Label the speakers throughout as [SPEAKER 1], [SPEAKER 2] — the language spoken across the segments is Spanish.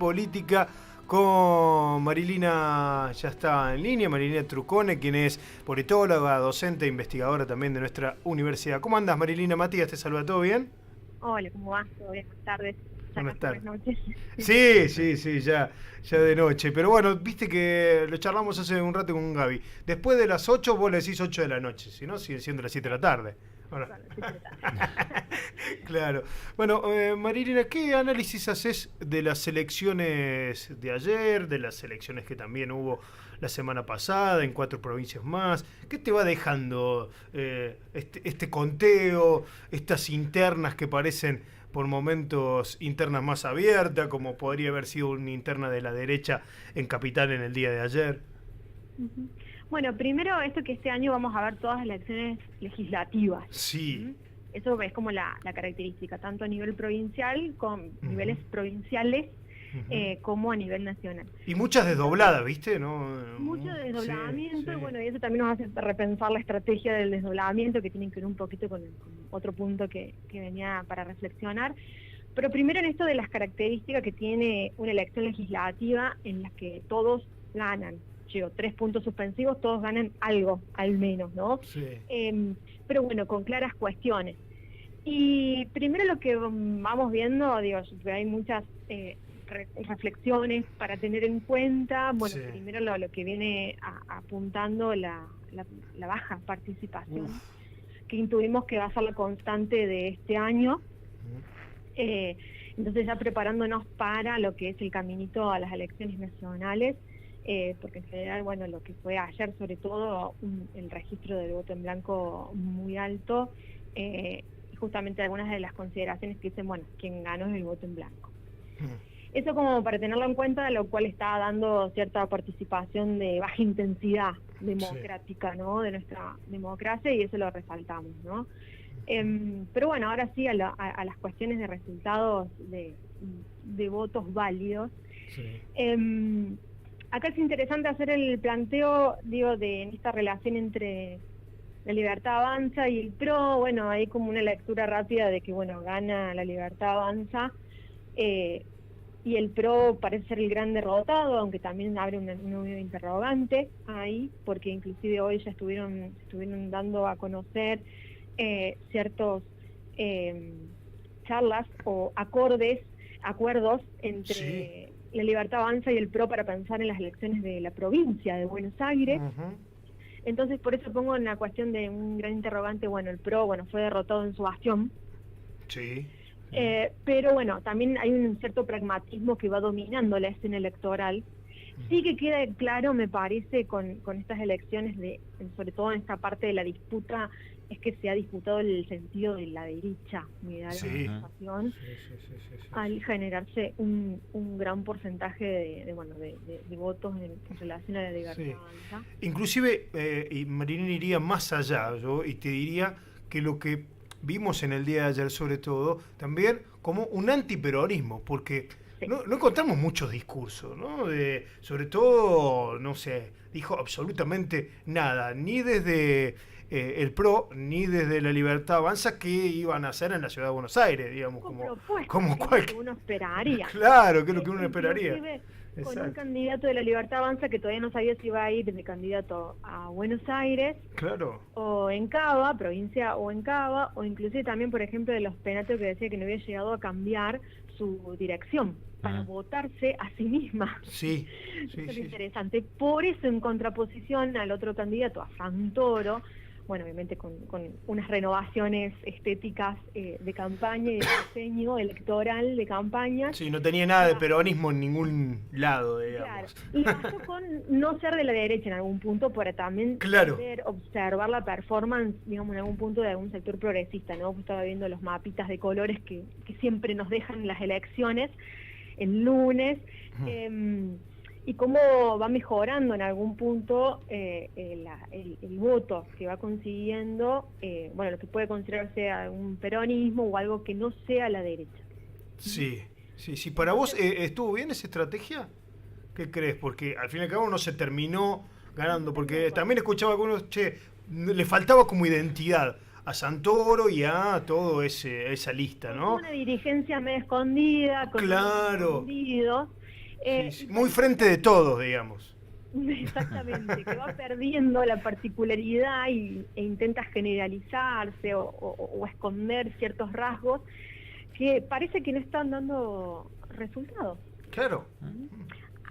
[SPEAKER 1] política con Marilina, ya está en línea, Marilina Trucone, quien es politóloga, docente e investigadora también de nuestra universidad. ¿Cómo andas, Marilina? Matías te saluda, ¿todo bien?
[SPEAKER 2] Hola, ¿cómo vas? ¿Todo bien? Buenas tardes. Ya
[SPEAKER 1] Buenas
[SPEAKER 2] casi buenas
[SPEAKER 1] tardes.
[SPEAKER 2] noches.
[SPEAKER 1] Sí, ya de noche. Pero bueno, viste que lo charlamos hace un rato con Gaby. Después de las 8 vos le decís 8 de la noche, si no, sigue siendo las 7 de la tarde. Bueno.
[SPEAKER 2] Son las 7 de la tarde.
[SPEAKER 1] Claro. Bueno, Marilina, ¿qué análisis haces de las elecciones de ayer, de las elecciones que también hubo la semana pasada en 4 provincias más? ¿Qué te va dejando este conteo, estas internas que parecen por momentos internas más abiertas, como podría haber sido una interna de la derecha en Capital en el día de ayer?
[SPEAKER 2] Ujú. Bueno, primero esto que este año vamos a ver todas las elecciones legislativas.
[SPEAKER 1] Sí.
[SPEAKER 2] ¿Mm? Eso es como la característica, tanto a nivel provincial, con
[SPEAKER 1] Ujú,
[SPEAKER 2] niveles provinciales,
[SPEAKER 1] ujú.
[SPEAKER 2] como a nivel nacional.
[SPEAKER 1] Y muchas
[SPEAKER 2] Entonces,
[SPEAKER 1] desdobladas, ¿viste? ¿No?
[SPEAKER 2] mucho
[SPEAKER 1] Sí,
[SPEAKER 2] desdoblamiento, y
[SPEAKER 1] sí.
[SPEAKER 2] bueno, y eso también nos hace repensar la estrategia del desdoblamiento, que tiene que ver un poquito con otro punto que venía para reflexionar. Pero primero en esto de las características que tiene una elección legislativa en las que todos ganan. Llevo 3 puntos suspensivos, todos ganan algo, al menos, ¿no?
[SPEAKER 1] Sí.
[SPEAKER 2] Pero bueno, con claras cuestiones. Y primero lo que vamos viendo, digo, hay muchas reflexiones para tener en cuenta. Bueno,
[SPEAKER 1] Sí.
[SPEAKER 2] primero lo que viene apuntando la baja participación,
[SPEAKER 1] Uf.
[SPEAKER 2] que intuimos que va a ser la constante de este año. Eh, entonces ya preparándonos para lo que es el caminito a las elecciones nacionales, porque en general, bueno, lo que fue ayer sobre todo, el registro del voto en blanco muy alto, y justamente algunas de las consideraciones que dicen, bueno, quien ganó es el voto en blanco. Eso como para tenerlo en cuenta, lo cual está dando cierta participación de baja intensidad
[SPEAKER 1] Sí.
[SPEAKER 2] democrática, ¿no? De nuestra democracia, y eso lo resaltamos, ¿no? Pero bueno, ahora sí a las cuestiones de resultados de votos válidos.
[SPEAKER 1] Sí.
[SPEAKER 2] Acá es interesante hacer el planteo, digo, en esta relación entre la Libertad Avanza y el PRO. Bueno, hay como una lectura rápida de que, bueno, gana la Libertad Avanza, y el PRO parece ser el gran derrotado, aunque también abre una nueva interrogante ahí, porque inclusive hoy ya estuvieron dando a conocer ciertos charlas o acuerdos
[SPEAKER 1] Sí.
[SPEAKER 2] entre la Libertad Avanza y el PRO para pensar en las elecciones de la provincia de Buenos Aires.
[SPEAKER 1] Ujú.
[SPEAKER 2] Entonces por eso pongo en la cuestión de un gran interrogante. Bueno, el PRO, bueno, fue derrotado en su bastión,
[SPEAKER 1] Sí. Sí.
[SPEAKER 2] pero bueno, también hay un cierto pragmatismo que va dominando la escena electoral. Sí que queda claro, me parece, con estas elecciones, sobre todo en esta parte de la disputa, es que se ha disputado el sentido de la derecha, me da la
[SPEAKER 1] Sí.
[SPEAKER 2] sensación,
[SPEAKER 1] Sí, sí, sí, sí, sí,
[SPEAKER 2] al
[SPEAKER 1] sí.
[SPEAKER 2] generarse un gran porcentaje de votos en relación a la
[SPEAKER 1] Sí.
[SPEAKER 2] Libertad Avanza.
[SPEAKER 1] Inclusive, y Marilyn iría más allá, yo, y te diría que lo que vimos en el día de ayer, sobre todo, también como un antiperonismo, porque
[SPEAKER 2] Sí.
[SPEAKER 1] no encontramos muchos discursos, ¿no? Sobre todo, no sé, dijo absolutamente nada, ni desde el PRO, ni desde la Libertad Avanza, que iban a hacer en la ciudad de Buenos Aires, digamos,
[SPEAKER 2] Con
[SPEAKER 1] como,
[SPEAKER 2] propuestas,
[SPEAKER 1] como
[SPEAKER 2] que es lo que
[SPEAKER 1] cualquier...
[SPEAKER 2] uno esperaría.
[SPEAKER 1] Claro, que es lo que uno esperaría.
[SPEAKER 2] Inclusive con un
[SPEAKER 1] Exacto.
[SPEAKER 2] candidato de la Libertad Avanza que todavía no sabía si iba a ir de candidato a Buenos Aires
[SPEAKER 1] Claro.
[SPEAKER 2] o en Cava, provincia o en Cava, o inclusive también, por ejemplo, de los Penatos, que decía que no había llegado a cambiar su dirección para votarse a sí misma.
[SPEAKER 1] Sí,
[SPEAKER 2] Eso
[SPEAKER 1] sí,
[SPEAKER 2] es lo
[SPEAKER 1] sí.
[SPEAKER 2] interesante. Por eso, en contraposición al otro candidato, a Santoro, bueno, obviamente con unas renovaciones estéticas de campaña y de diseño electoral de campañas.
[SPEAKER 1] Sí, no tenía nada de peronismo en ningún lado,
[SPEAKER 2] Claro,
[SPEAKER 1] digamos.
[SPEAKER 2] y bastó con no ser de la derecha en algún punto para también
[SPEAKER 1] Claro.
[SPEAKER 2] ver, observar la performance, digamos, en algún punto de algún sector progresista, ¿no? Estaba viendo los mapitas de colores que siempre nos dejan las elecciones el lunes, y cómo va mejorando en algún punto el voto que va consiguiendo, bueno, lo que puede considerarse algún peronismo o algo que no sea la derecha.
[SPEAKER 1] Sí, sí, sí. ¿Para vos
[SPEAKER 2] Entonces,
[SPEAKER 1] estuvo bien esa estrategia? ¿Qué crees? Porque al fin y al cabo no se terminó
[SPEAKER 2] no se
[SPEAKER 1] ganando,
[SPEAKER 2] terminó
[SPEAKER 1] porque
[SPEAKER 2] con
[SPEAKER 1] también escuchaba algunos, che, le faltaba como identidad a Santoro y a todo esa lista,
[SPEAKER 2] con
[SPEAKER 1] ¿no?
[SPEAKER 2] una dirigencia medio escondida, con nombres
[SPEAKER 1] Claro.
[SPEAKER 2] escondidos.
[SPEAKER 1] Sí. Muy frente de todos, digamos.
[SPEAKER 2] Exactamente, que va perdiendo la particularidad e intenta generalizarse o esconder ciertos rasgos que parece que no están dando resultados.
[SPEAKER 1] Claro.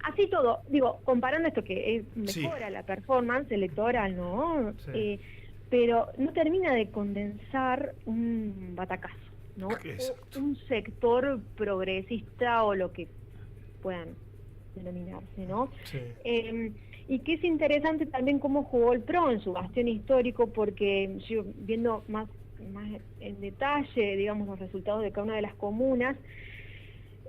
[SPEAKER 2] Así todo, digo, comparando esto que mejora la performance electoral, ¿no?
[SPEAKER 1] Sí.
[SPEAKER 2] Pero no termina de condensar un batacazo, ¿no? Un sector progresista o lo que puedan denominarse, ¿no?
[SPEAKER 1] Sí.
[SPEAKER 2] Y que es interesante también cómo jugó el PRO en su bastión histórico, porque yo viendo más en detalle, digamos, los resultados de cada una de las comunas,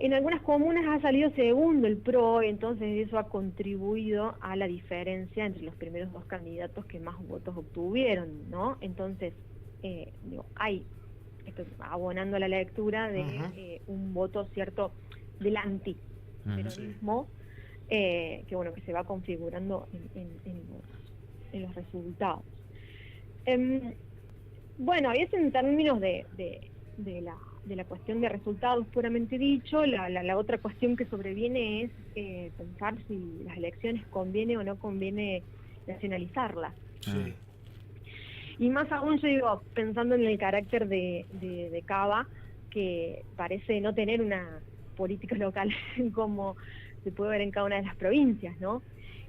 [SPEAKER 2] en algunas comunas ha salido segundo el PRO, entonces eso ha contribuido a la diferencia entre los primeros dos candidatos que más votos obtuvieron, ¿no? Entonces, hay, esto abonando a la lectura de un voto cierto del anti-peronismo, que bueno, que se va configurando en los resultados. Bueno, y es en términos de la cuestión de resultados puramente dicho. La otra cuestión que sobreviene es pensar si las elecciones conviene o no conviene nacionalizarlas.
[SPEAKER 1] Sí.
[SPEAKER 2] Y más aún yo digo, pensando en el carácter de Cava, que parece no tener una política local como se puede ver en cada una de las provincias, ¿no?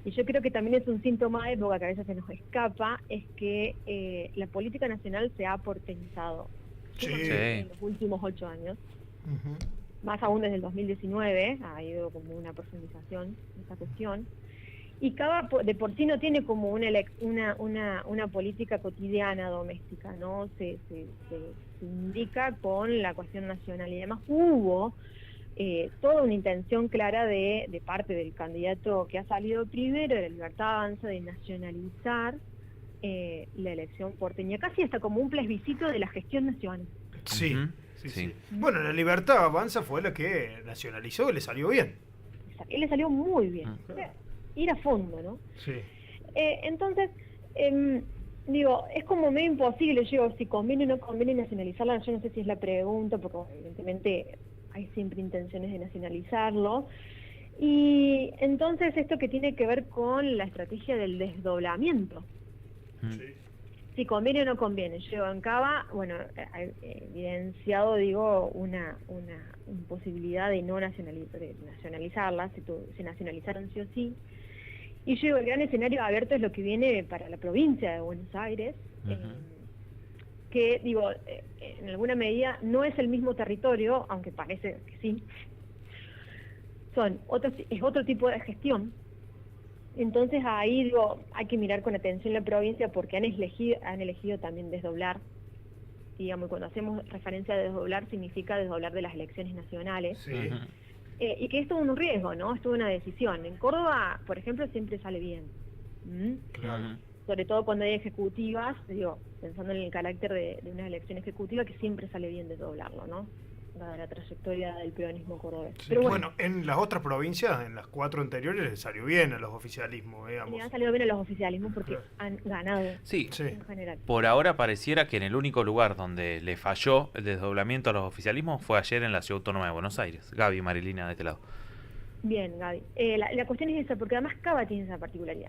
[SPEAKER 2] Y yo creo que también es un síntoma de época que a veces se nos escapa, es que la política nacional se ha porteñizado en los últimos 8 años, más aún desde el 2019, ha habido como una profundización de esa cuestión, y Cava de por sí no tiene como una política cotidiana doméstica, ¿no? Se indica con la cuestión nacional, y además hubo toda una intención clara de parte del candidato que ha salido primero, de la Libertad Avanza, de nacionalizar la elección porteña, casi hasta como un plebiscito de la gestión nacional.
[SPEAKER 1] Sí. Bueno, la Libertad Avanza fue la que nacionalizó y le salió bien.
[SPEAKER 2] Y le salió muy bien. Ir a fondo, ¿no?
[SPEAKER 1] Sí.
[SPEAKER 2] Entonces, digo, es como medio imposible, si conviene o no conviene nacionalizarla, yo no sé si es la pregunta, porque evidentemente hay siempre intenciones de nacionalizarlo. Y entonces esto que tiene que ver con la estrategia del desdoblamiento. Si conviene o no conviene. Yo en Cava, bueno, evidenciado, digo, una imposibilidad de no nacionalizarla, se nacionalizaron sí o sí. Y yo digo, el gran escenario abierto es lo que viene para la provincia de Buenos Aires, que, digo, en alguna medida no es el mismo territorio, aunque parece que sí. Es otro tipo de gestión. Entonces ahí, digo, hay que mirar con atención la provincia porque han elegido también desdoblar. Digamos, cuando hacemos referencia a desdoblar, significa desdoblar de las elecciones nacionales.
[SPEAKER 1] Sí.
[SPEAKER 2] Y que esto es un riesgo, ¿no? Esto es una decisión. En Córdoba, por ejemplo, siempre sale bien.
[SPEAKER 1] Claro.
[SPEAKER 2] Sobre todo cuando hay ejecutivas, digo, pensando en el carácter de una elección ejecutiva, que siempre sale bien desdoblarlo, ¿no? Dada la trayectoria del peronismo cordobés.
[SPEAKER 1] Sí.
[SPEAKER 2] Pero
[SPEAKER 1] bueno, en las otras provincias, en las 4 anteriores, les salió bien a los oficialismos, digamos.
[SPEAKER 2] Le han salido bien a los oficialismos porque han ganado en general.
[SPEAKER 3] Por ahora pareciera que en el único lugar donde le falló el desdoblamiento a los oficialismos fue ayer en la Ciudad Autónoma de Buenos Aires. Gaby, Marilina, de este lado.
[SPEAKER 2] Bien, Gaby. La cuestión es esa, porque además Cava tiene esa particularidad,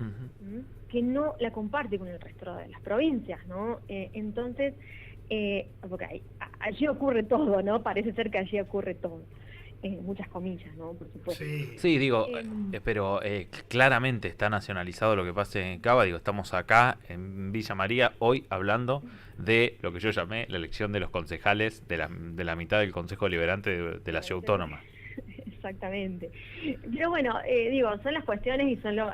[SPEAKER 2] que no la comparte con el resto de las provincias, ¿no? Entonces, porque allí ocurre todo, ¿no? Parece ser que allí ocurre todo. Muchas comillas, ¿no? Por supuesto.
[SPEAKER 3] Sí, digo, pero claramente está nacionalizado lo que pasa en Cava. Digo, estamos acá en Villa María hoy hablando de lo que yo llamé la elección de los concejales de la mitad del Consejo Deliberante de la Ciudad Autónoma.
[SPEAKER 2] Exactamente. Pero bueno, digo, son las cuestiones y son los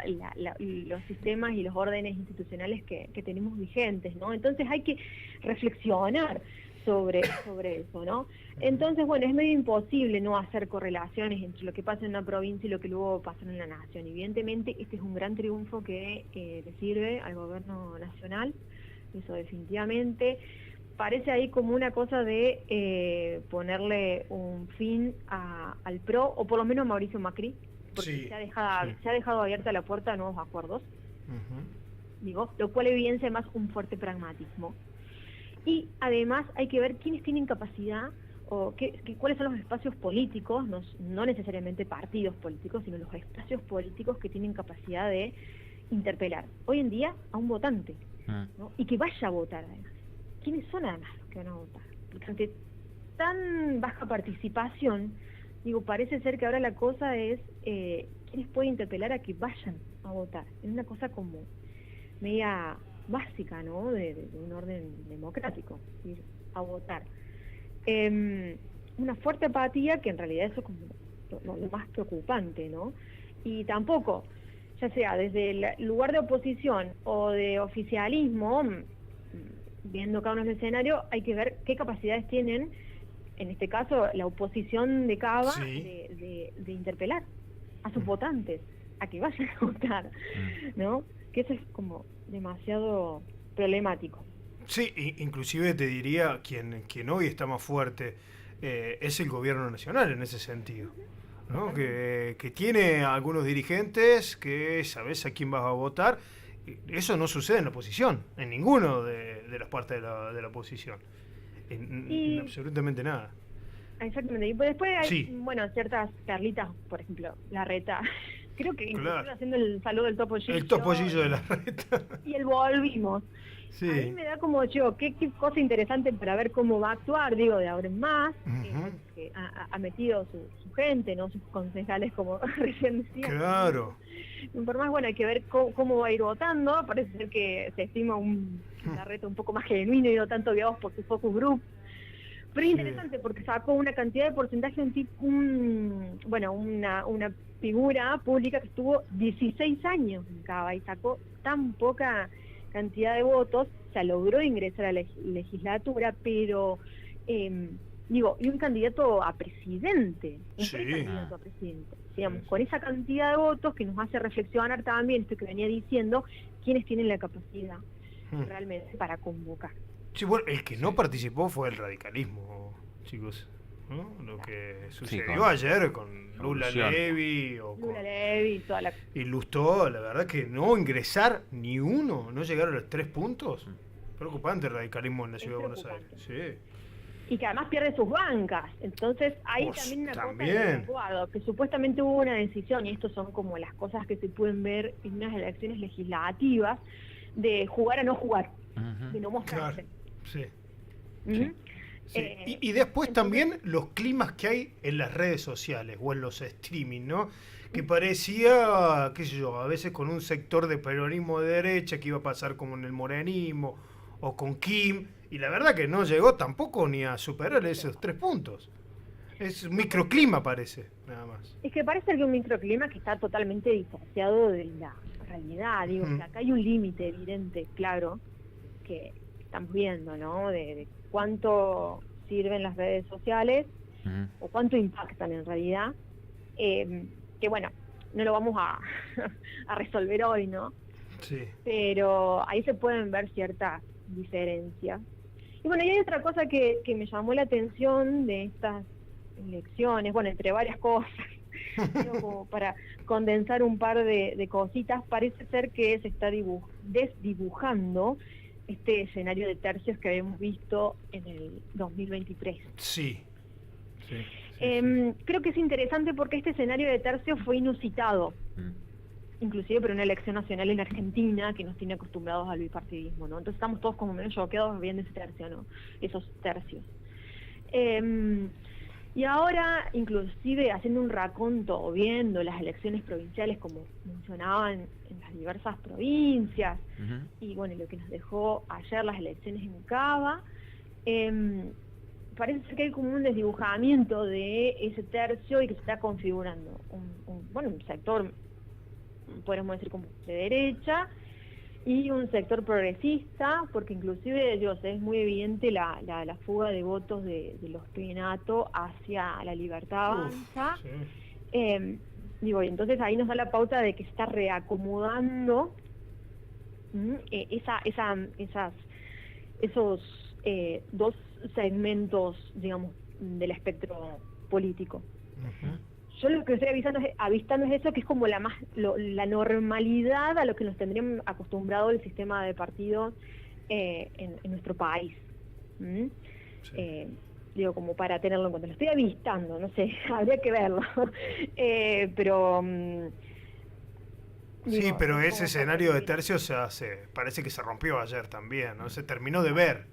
[SPEAKER 2] sistemas y los órdenes institucionales que tenemos vigentes, ¿no? Entonces hay que reflexionar sobre eso, ¿no? Entonces, bueno, es medio imposible no hacer correlaciones entre lo que pasa en una provincia y lo que luego pasa en la nación. Evidentemente, este es un gran triunfo que le sirve al gobierno nacional, eso definitivamente. Parece ahí como una cosa de ponerle un fin al PRO, o por lo menos a Mauricio Macri, porque se ha dejado abierta la puerta a nuevos acuerdos, digo, lo cual evidencia además un fuerte pragmatismo. Y además hay que ver quiénes tienen capacidad o cuáles son los espacios políticos, no necesariamente partidos políticos, sino los espacios políticos que tienen capacidad de interpelar hoy en día a un votante, ¿no? Y que vaya a votar además. ¿Quiénes son además los que van a votar? Porque ante tan baja participación, parece ser que ahora la cosa es quiénes pueden interpelar a que vayan a votar. Es una cosa como media básica, ¿no? De un orden democrático, ir a votar. Una fuerte apatía, que en realidad eso es como lo más preocupante, ¿no? Y tampoco, ya sea desde el lugar de oposición o de oficialismo, viendo cada uno el escenario, hay que ver qué capacidades tienen, en este caso la oposición de Cava, de interpelar a sus votantes, a que vayan a votar, ¿no? Que eso es como demasiado problemático.
[SPEAKER 1] Sí, inclusive te diría, quien hoy está más fuerte es el gobierno nacional en ese sentido, ¿no? Que tiene algunos dirigentes que sabes a quién vas a votar. Eso no sucede en la oposición, en ninguno de las partes de la oposición, en absolutamente nada.
[SPEAKER 2] Exactamente, y después hay, ciertas perlitas, por ejemplo, Larreta, creo que incluso haciendo el saludo del topollillo.
[SPEAKER 1] El topollillo de Larreta. Y
[SPEAKER 2] el volvimos. Sí. A mí me da como qué cosa interesante para ver cómo va a actuar, de ahora en más, que ha metido su gente, ¿no? Sus concejales, como recién decía.
[SPEAKER 1] Claro.
[SPEAKER 2] Por más, hay que ver cómo va a ir votando. Parece ser que se estima un Larreta un poco más genuino y no tanto guiados por su focus group. Pero es interesante porque sacó una cantidad de porcentaje, una figura pública que estuvo 16 años en Cava y sacó tan poca cantidad de votos, logró ingresar a la legislatura, pero y un candidato a presidente, candidato a presidente, digamos, con esa cantidad de votos que nos hace reflexionar también esto que venía diciendo, quiénes tienen la capacidad realmente para convocar.
[SPEAKER 1] Sí, bueno, el que no participó fue el radicalismo, chicos, ¿no? Lo que sucedió ayer con Lula Levy
[SPEAKER 2] y toda la...
[SPEAKER 1] Y Lustó, la verdad que no ingresar ni uno, no llegar a los 3 puntos. Preocupante el radicalismo en la ciudad de Buenos Aires. Sí.
[SPEAKER 2] Y que además pierde sus bancas. Entonces hay también una cosa de acuerdo, que supuestamente hubo una decisión, y esto son como las cosas que se pueden ver en unas elecciones legislativas, de jugar a no jugar, de no mostrarse.
[SPEAKER 1] Claro. Sí. Sí. Y después también los climas que hay en las redes sociales o en los streaming, ¿no? Que parecía, qué sé yo, a veces con un sector de peronismo de derecha que iba a pasar como en el morenismo o con Kim, y la verdad que no llegó tampoco ni a superar esos 3 puntos. Es un microclima, parece, nada más.
[SPEAKER 2] Es que parece que un microclima que está totalmente distanciado de la realidad. Que acá hay un límite evidente, claro, que estamos viendo, ¿no? De cuánto sirven las redes sociales o cuánto impactan en realidad, que no lo vamos a resolver hoy, ¿no?
[SPEAKER 1] Sí.
[SPEAKER 2] Pero ahí se pueden ver ciertas diferencias. Y y hay otra cosa que me llamó la atención de estas elecciones, entre varias cosas, como para condensar un par de cositas, parece ser que se está desdibujando este escenario de tercios que habíamos visto en el 2023.
[SPEAKER 1] Sí.
[SPEAKER 2] Creo que es interesante porque este escenario de tercios fue inusitado, inclusive por una elección nacional en Argentina que nos tiene acostumbrados al bipartidismo, ¿no? Entonces estamos todos como menos choqueados viendo ese tercio, ¿no? Esos tercios. Y ahora, inclusive haciendo un raconto, viendo las elecciones provinciales como funcionaban en las diversas provincias, y lo que nos dejó ayer las elecciones en Cava, parece ser que hay como un desdibujamiento de ese tercio y que se está configurando un sector, podríamos decir, como de derecha, y un sector progresista, porque inclusive es muy evidente la fuga de votos de los Penato hacia La Libertad Avanza. Y entonces ahí nos da la pauta de que se está reacomodando esos dos segmentos, digamos, del espectro político. Yo lo que estoy avistando es eso, que es como la normalidad a lo que nos tendríamos acostumbrado el sistema de partidos en nuestro país. digo, como para tenerlo en cuenta. Lo estoy avistando, no sé, habría que verlo. Pero...
[SPEAKER 1] sí,
[SPEAKER 2] digo,
[SPEAKER 1] pero
[SPEAKER 2] es
[SPEAKER 1] ese
[SPEAKER 2] como
[SPEAKER 1] escenario de
[SPEAKER 2] para
[SPEAKER 1] tercios parece que se rompió ayer también, ¿no? Se terminó de ver.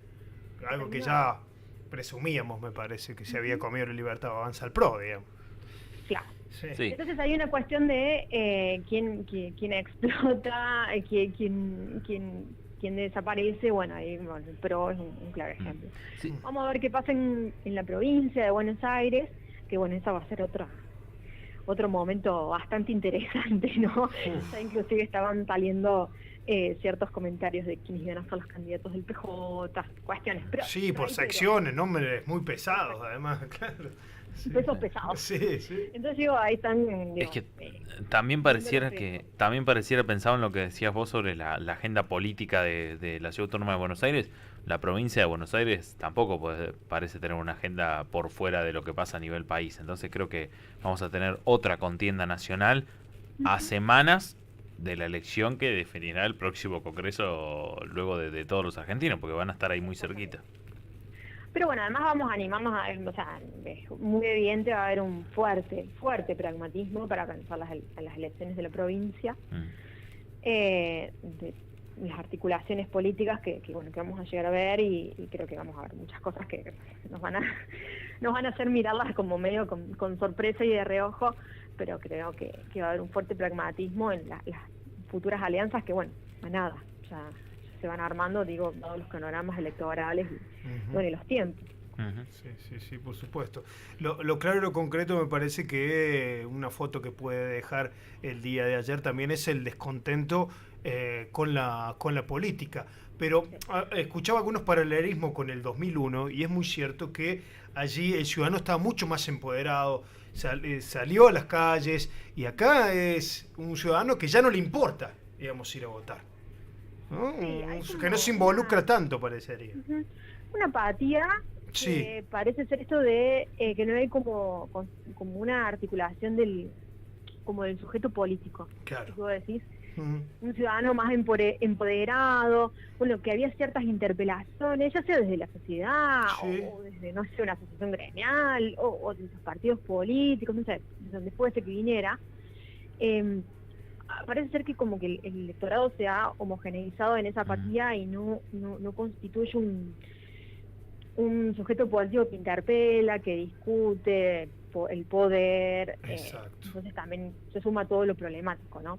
[SPEAKER 1] Algo que ya presumíamos, me parece, que se había comido la libertad avanza al PRO, digamos.
[SPEAKER 2] claro.
[SPEAKER 1] Sí.
[SPEAKER 3] Sí.
[SPEAKER 2] Entonces hay una cuestión de quién explota, quién desaparece. Bueno, ahí bueno, el PRO es un claro ejemplo.
[SPEAKER 3] Sí.
[SPEAKER 2] Vamos a ver qué pasa en la provincia de Buenos Aires, que bueno, esa va a ser otro momento bastante interesante, ¿no? Ya inclusive estaban saliendo ciertos comentarios de quiénes iban a ser los candidatos del PJ, cuestiones. Pero,
[SPEAKER 1] Sí, por
[SPEAKER 2] reitero,
[SPEAKER 1] secciones, nombres muy pesados, además, claro. Sí.
[SPEAKER 2] pesos pesados.
[SPEAKER 1] Sí, sí.
[SPEAKER 2] Entonces digo, ahí están... digo,
[SPEAKER 3] Es que también pareciera
[SPEAKER 2] viendo
[SPEAKER 3] también pareciera pensado en lo que decías vos sobre la agenda política de la Ciudad Autónoma de Buenos Aires. La provincia de Buenos Aires tampoco parece tener una agenda por fuera de lo que pasa a nivel país. Entonces creo que vamos a tener otra contienda nacional a semanas de la elección que definirá el próximo Congreso luego de todos los argentinos, porque van a estar ahí muy cerquita.
[SPEAKER 2] Pero bueno, además vamos a animarnos o sea, es muy evidente, va a haber un fuerte pragmatismo para pensar las elecciones de la provincia, de las articulaciones políticas que vamos a llegar a ver y creo que vamos a ver muchas cosas que nos van a hacer mirarlas como medio con sorpresa y de reojo, pero creo que va a haber un fuerte pragmatismo en las futuras alianzas que, bueno, a nada, ya se van armando, digo, todos los panoramas electorales y, bueno, y los tiempos.
[SPEAKER 1] Sí, por supuesto. Lo claro y lo concreto me parece que una foto que puede dejar el día de ayer también es el descontento con la política. Pero escuchaba algunos paralelismos con el 2001 y es muy cierto que allí el ciudadano estaba mucho más empoderado, salió a las calles y acá es un ciudadano que ya no le importa, digamos, ir a votar, ¿no?
[SPEAKER 2] Sí,
[SPEAKER 1] Que no se involucra tanto, parecería.
[SPEAKER 2] Una apatía.
[SPEAKER 1] Sí.
[SPEAKER 2] Parece ser esto de que no hay como una articulación del sujeto político.
[SPEAKER 1] Claro.
[SPEAKER 2] ¿Tú decís? Un ciudadano más empoderado, bueno, que había ciertas interpelaciones, ya sea desde la sociedad,
[SPEAKER 1] sí,
[SPEAKER 2] o desde, no sé, una asociación gremial, o de los partidos políticos, no sé, de donde fuese que viniera. Parece ser que como que el electorado se ha homogeneizado en esa apatía y no constituye un sujeto político que interpela, que discute el poder. Entonces también se suma todo lo problemático, ¿no?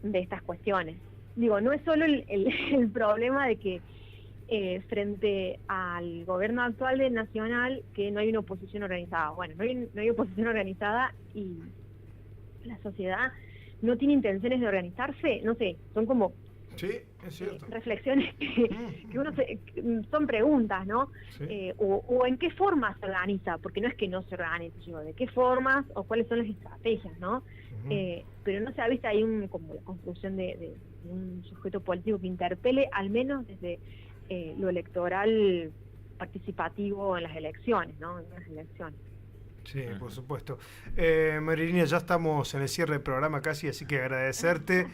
[SPEAKER 2] De estas cuestiones. Digo, no es solo el problema de que frente al gobierno actual de Nacional que no hay una oposición organizada. Bueno, no hay oposición organizada y la sociedad no tiene intenciones de organizarse, no sé, son como
[SPEAKER 1] sí, es cierto.
[SPEAKER 2] Reflexiones que uno son preguntas, ¿no?
[SPEAKER 1] Sí.
[SPEAKER 2] O en qué forma se organiza, porque no es que no se organice, digo, de qué formas o cuáles son las estrategias, ¿no? Pero no se ha visto ahí como la construcción de un sujeto político que interpele, al menos desde lo electoral participativo en las elecciones, ¿no? En las elecciones.
[SPEAKER 1] Sí, por supuesto. Marilina, ya estamos en el cierre del programa casi, así que agradecerte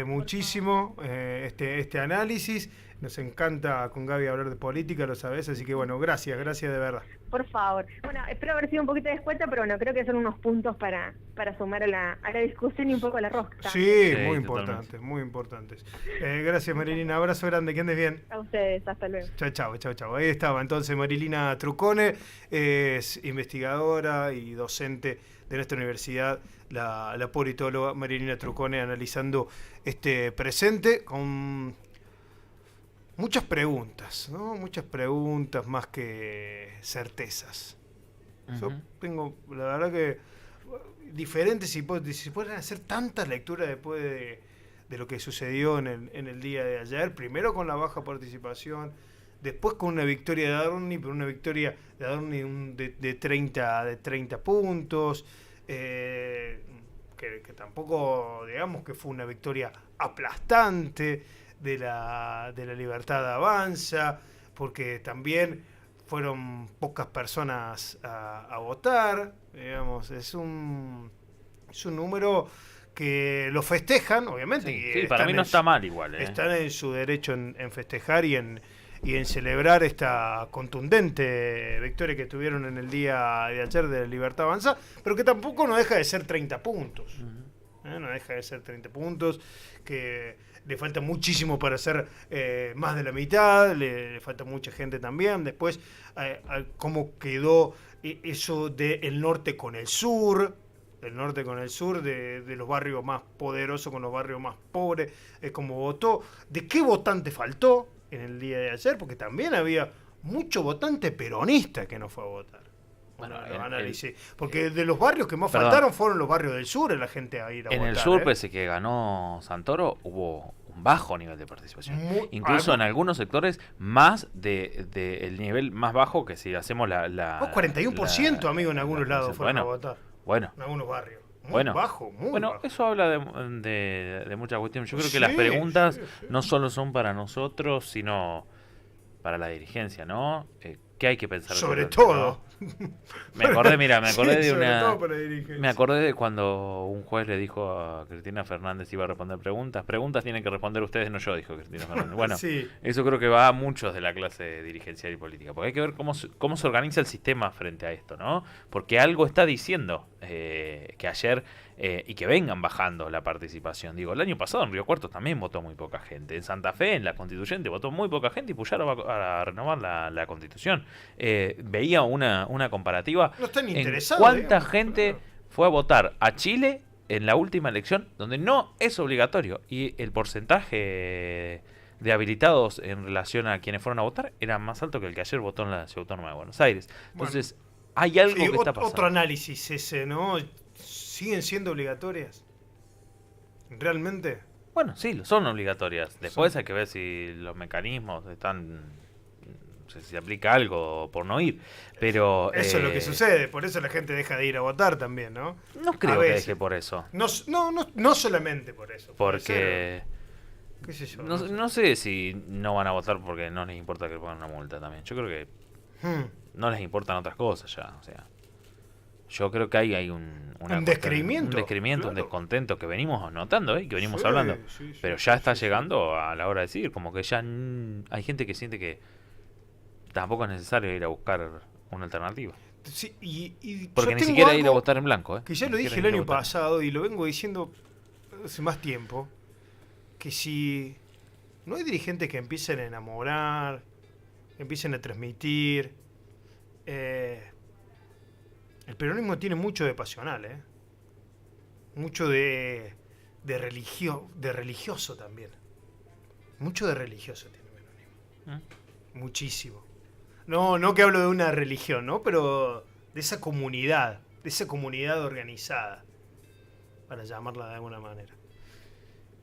[SPEAKER 1] muchísimo este análisis. Nos encanta con Gaby hablar de política, lo sabes, así que bueno, gracias de verdad.
[SPEAKER 2] Por favor. Bueno, espero haber sido un poquito descuenta, pero bueno, creo que son unos puntos para sumar a la discusión y un poco a la rosca.
[SPEAKER 1] Sí, muy importantes, muy importantes. Gracias, Marilina. Abrazo grande, que andes bien.
[SPEAKER 2] A ustedes, hasta luego.
[SPEAKER 1] Chao. Ahí estaba entonces Marilina Trucone, es investigadora y docente de nuestra universidad, la politóloga Marilina Trucone, analizando este presente con muchas preguntas, ¿no? Muchas preguntas más que certezas. Yo tengo, la verdad que, diferentes hipótesis. Pueden hacer tantas lecturas después de lo que sucedió en el día de ayer. Primero con la baja participación, después con una victoria de Adorni, pero una victoria de Adorni de 30 puntos, que tampoco, digamos, que fue una victoria aplastante de la Libertad Avanza, porque también fueron pocas personas a votar, digamos, es un número que lo festejan, obviamente.
[SPEAKER 3] Sí, para mí no está mal igual.
[SPEAKER 1] Están en su derecho en festejar y en y en celebrar esta contundente victoria que tuvieron en el día de ayer de Libertad Avanza, pero que tampoco no deja de ser 30 puntos. No deja de ser 30 puntos, que le falta muchísimo para ser más de la mitad, le falta mucha gente también. Después, cómo quedó eso del norte con el sur, de los barrios más poderosos con los barrios más pobres, cómo votó, de qué votante faltó en el día de ayer, porque también había mucho votante peronista que no fue a votar. Bueno, porque de los barrios que más faltaron fueron los barrios del sur, la gente a ir a votar.
[SPEAKER 3] En el sur, pese que ganó Santoro, hubo un bajo nivel de participación. Incluso en algunos sectores más el nivel más bajo que si hacemos la
[SPEAKER 1] 41%, amigo, en algunos lados fueron a votar.
[SPEAKER 3] Bueno.
[SPEAKER 1] En algunos barrios.
[SPEAKER 3] Muy
[SPEAKER 1] bajo.
[SPEAKER 3] Eso habla de muchas cuestiones. Yo creo que las preguntas no solo son para nosotros, sino para la dirigencia, ¿no? ¿Qué hay que pensar?
[SPEAKER 1] Sobre todo.
[SPEAKER 3] ¿No? Me acordé de una...
[SPEAKER 1] Me
[SPEAKER 3] acordé de cuando un juez le dijo a Cristina Fernández iba a responder preguntas. Preguntas tienen que responder ustedes, no yo, dijo Cristina Fernández. Bueno, eso creo que va a muchos de la clase dirigencial y política. Porque hay que ver cómo se organiza el sistema frente a esto, ¿no? Porque algo está diciendo que ayer... y que vengan bajando la participación. Digo, el año pasado en Río Cuarto también votó muy poca gente. En Santa Fe, en la Constituyente, votó muy poca gente y Puyaro va a renovar la Constitución. Veía una comparativa
[SPEAKER 1] no están
[SPEAKER 3] en cuánta gente fue a votar a Chile en la última elección, donde no es obligatorio. Y el porcentaje de habilitados en relación a quienes fueron a votar era más alto que el que ayer votó en la Ciudad Autónoma de Buenos Aires. Entonces, hay algo que está pasando.
[SPEAKER 1] Otro análisis ese, ¿no? ¿Siguen siendo obligatorias? ¿Realmente?
[SPEAKER 3] Bueno, sí, son obligatorias. Después hay que ver si los mecanismos están... No sé si se aplica algo por no ir. Pero
[SPEAKER 1] eso es lo que sucede. Por eso la gente deja de ir a votar también, ¿no?
[SPEAKER 3] No creo que deje por eso.
[SPEAKER 1] No solamente por eso.
[SPEAKER 3] Porque...
[SPEAKER 1] ¿Qué sé yo?
[SPEAKER 3] No sé si no van a votar porque no les importa que le pongan una multa también. Yo creo que no les importan otras cosas ya. O sea... Yo creo que hay un
[SPEAKER 1] descreimiento,
[SPEAKER 3] un descontento que venimos notando, que venimos hablando, pero ya está llegando a la hora de decidir, como que ya hay gente que siente que tampoco es necesario ir a buscar una alternativa.
[SPEAKER 1] Sí,
[SPEAKER 3] porque ni siquiera ir a votar en blanco.
[SPEAKER 1] Que ya lo dije el año pasado y lo vengo diciendo hace más tiempo, que si no hay dirigentes que empiecen a enamorar, empiecen a transmitir... el peronismo tiene mucho de pasional, mucho de religioso también. Mucho de religioso tiene el peronismo. Muchísimo. No que hablo de una religión, ¿no? Pero de esa comunidad organizada, para llamarla de alguna manera.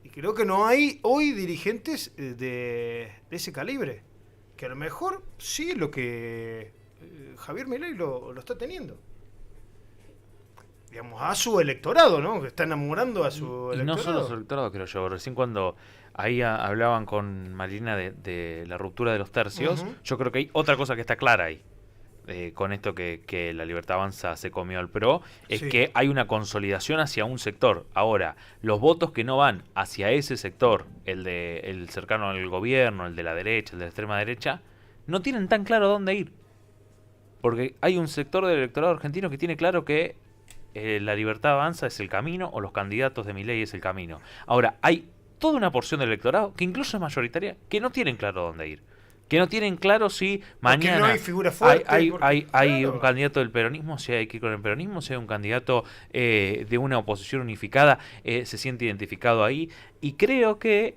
[SPEAKER 1] Y creo que no hay hoy dirigentes de ese calibre. Que a lo mejor sí lo que Javier Milei lo está teniendo. Digamos, a su electorado, ¿no? Que está enamorando a su electorado.
[SPEAKER 3] Y no solo a su electorado, creo yo. Recién cuando ahí hablaban con Marina de la ruptura de los tercios, yo creo que hay otra cosa que está clara ahí. Con esto que la Libertad Avanza se comió al PRO, es que hay una consolidación hacia un sector. Ahora, los votos que no van hacia ese sector, el cercano al gobierno, el de la derecha, el de la extrema derecha, no tienen tan claro dónde ir. Porque hay un sector del electorado argentino que tiene claro que la Libertad Avanza es el camino o los candidatos de Milei es el camino. Ahora, hay toda una porción del electorado, que incluso es mayoritaria, que no tienen claro dónde ir. Que no tienen claro si mañana
[SPEAKER 1] no hay figura fuerte,
[SPEAKER 3] hay un candidato del peronismo, si hay que ir con el peronismo, si hay un candidato de una oposición unificada, se siente identificado ahí. Y creo que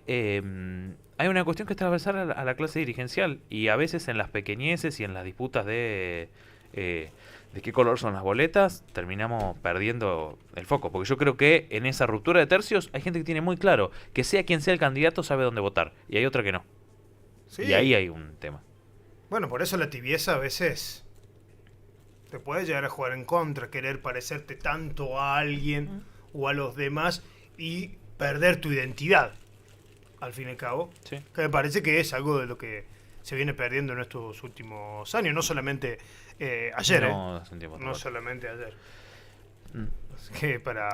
[SPEAKER 3] hay una cuestión que es transversal a la clase dirigencial, y a veces en las pequeñeces y en las disputas de qué color son las boletas, terminamos perdiendo el foco. Porque yo creo que en esa ruptura de tercios hay gente que tiene muy claro que sea quien sea el candidato sabe dónde votar, y hay otra que no. Sí. Y ahí hay un tema.
[SPEAKER 1] Bueno, por eso la tibieza a veces te puede llegar a jugar en contra, querer parecerte tanto a alguien o a los demás y perder tu identidad, al fin y al cabo.
[SPEAKER 3] Sí.
[SPEAKER 1] Que me parece que es algo de lo que se viene perdiendo en estos últimos años, no solamente ayer, no solamente ayer. Que para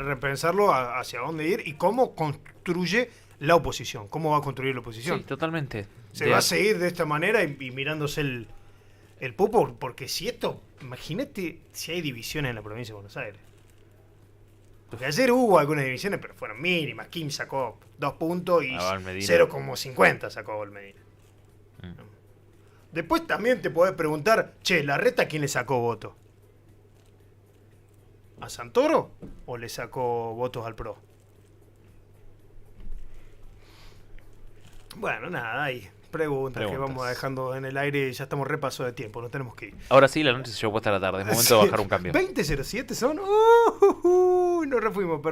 [SPEAKER 1] repensarlo hacia dónde ir y cómo construye la oposición. ¿Cómo va a construir la oposición?
[SPEAKER 3] Sí, totalmente.
[SPEAKER 1] ¿Se va a seguir de esta manera y mirándose el pupo? Porque si esto, imagínate si hay divisiones en la provincia de Buenos Aires. Porque ayer hubo algunas divisiones, pero fueron mínimas. Kim sacó 2 puntos y 0,50 sacó Valmedina. Después también te podés preguntar, che, ¿Larreta quién le sacó voto? ¿A Santoro o le sacó votos al PRO? Bueno, nada, hay preguntas que vamos dejando en el aire y ya estamos repaso de tiempo, no tenemos que ir.
[SPEAKER 3] Ahora sí, la noche se llevó puesta a la tarde, es momento de bajar un cambio.
[SPEAKER 1] 20:07 son, nos refuimos,